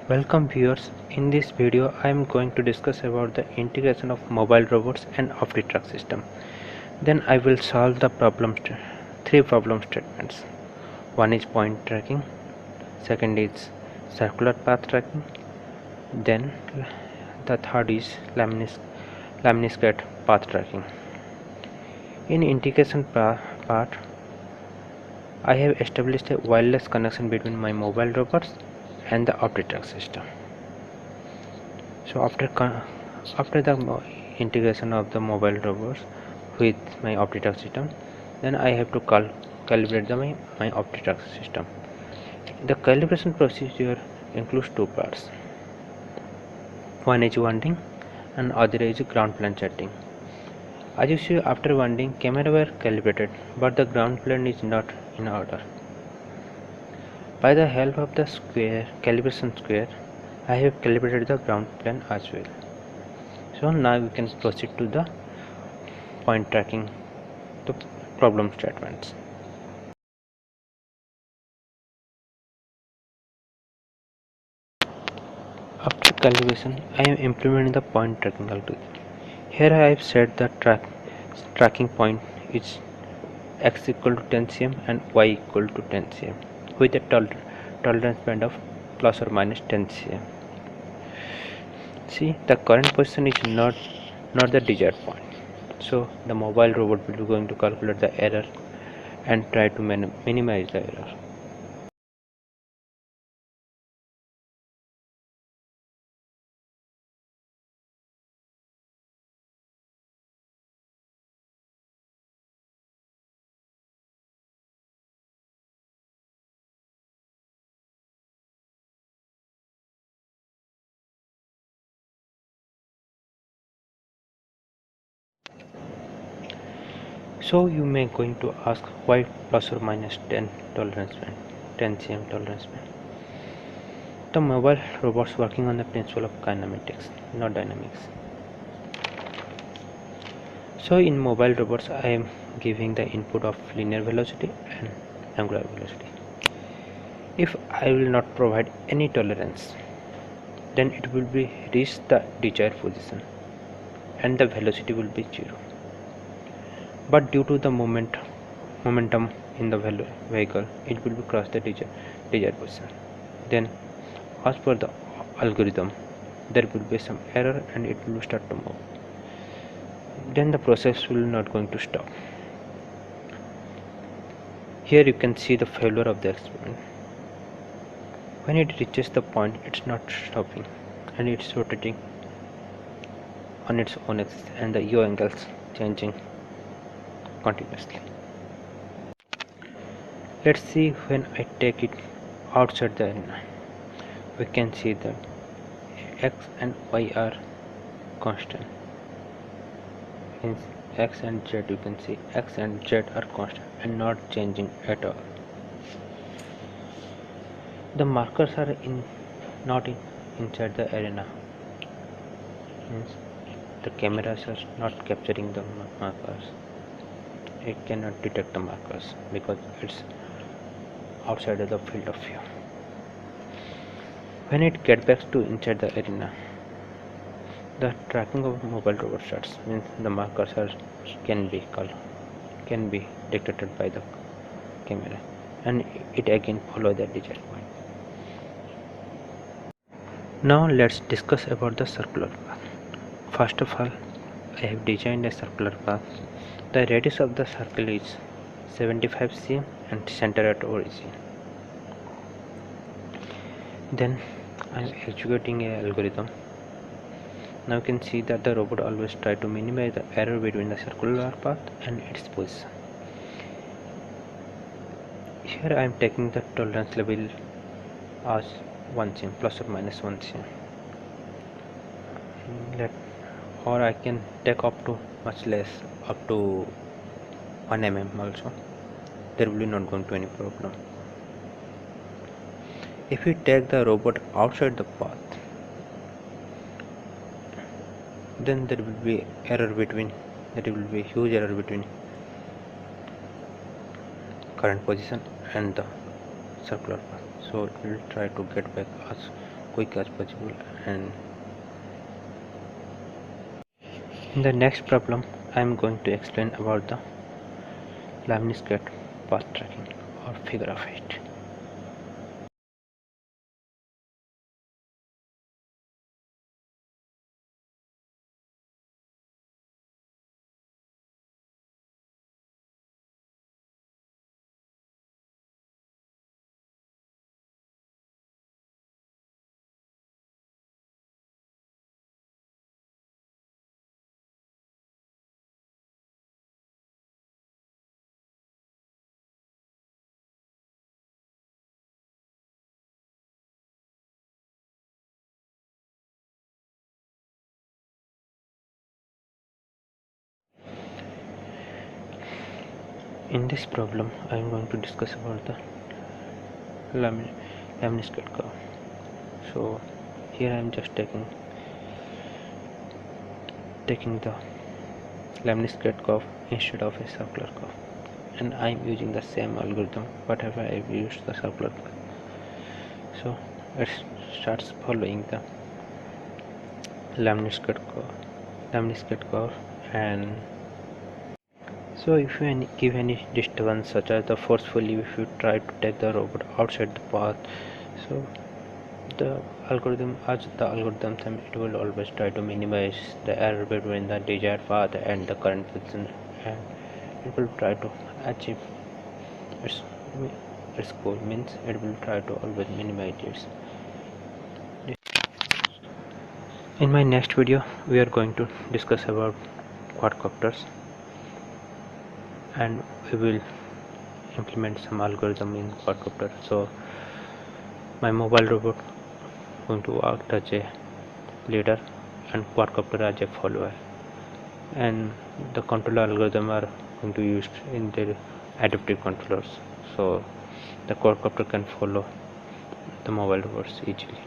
Welcome viewers. In this video I am going to discuss about the integration of mobile robots and Optitrack system. Then I will solve the three problem statements. One is point tracking, second is circular path tracking, then the third is lemniscate path tracking. In integration part I have established a wireless connection between my mobile robots and the Optitrack system. So after the integration of the mobile robots with my Optitrack system, then I have to calibrate my Optitrack system. The calibration procedure includes two parts. One is winding and other is ground plane setting. As you see, after winding, camera were calibrated, but the ground plane is not in order. By the help of the calibration square, I have calibrated the ground plane as well. So now we can proceed to the point tracking, the problem statements. After calibration, I am implementing the point tracking algorithm. Here I have set the tracking point is x equal to 10 cm and y equal to 10 cm with a tolerance band of plus or minus 10 cm. See, the current position is not the desired point. So the mobile robot will be going to calculate the error and try to minimize the error. So you may going to ask why plus or minus 10 tolerance band, 10 cm tolerance band. The mobile robots working on the principle of kinematics, not dynamics. So in mobile robots I am giving the input of linear velocity and angular velocity. If I will not provide any tolerance, then it will be reach the desired position and the velocity will be 0. But due to the momentum in the vehicle, it will be cross the desired position. Then as per the algorithm, there will be some error and it will start to move. Then the process will not going to stop. Here you can see the failure of the experiment. When it reaches the point, it's not stopping and it's rotating on its own axis and the yaw angles changing continuously. Let's see when I take it outside the arena. We can see that x and y are constant. In x and z you can see x and z are constant and not changing at all. The markers are not inside the arena. Means the cameras are not capturing the markers. It cannot detect the markers because it's outside of the field of view. When it gets back to inside the arena, the tracking of mobile robot starts. Means the markers can be detected by the camera, and it again follow the desired point. Now let's discuss about the circular path. First of all, I have designed a circular path. The radius of the circle is 75 cm and center at origin. Then I am executing a algorithm. Now you can see that the robot always try to minimize the error between the circular path and its position. Here I am taking the tolerance level as 1 cm plus or minus 1 cm. Or I can take up to much less, up to 1 mm also. There will be not going to any problem. If we take the robot outside the path, then there will be huge error between current position and the circular path. So we will try to get back as quick as possible. And in the next problem I am going to explain about the lemniscate path tracking or figure of 8. In this problem I am going to discuss about the lemniscate curve. So here I am just taking the lemniscate curve instead of a circular curve, and I am using the same algorithm whatever I have used the circular curve. So it starts following the lemniscate curve. And so if you give any disturbance such as the forcefully, if you try to take the robot outside the path, so the algorithm it will always try to minimize the error between the desired path and the current position, and it will try to achieve its goal. Means it will try to always minimize its. In my next video we are going to discuss about quadcopters, and we will implement some algorithm in quadcopter. So my mobile robot going to act as a leader and quadcopter as a follower, and the controller algorithm are going to use in their adaptive controllers, so the quadcopter can follow the mobile robots easily.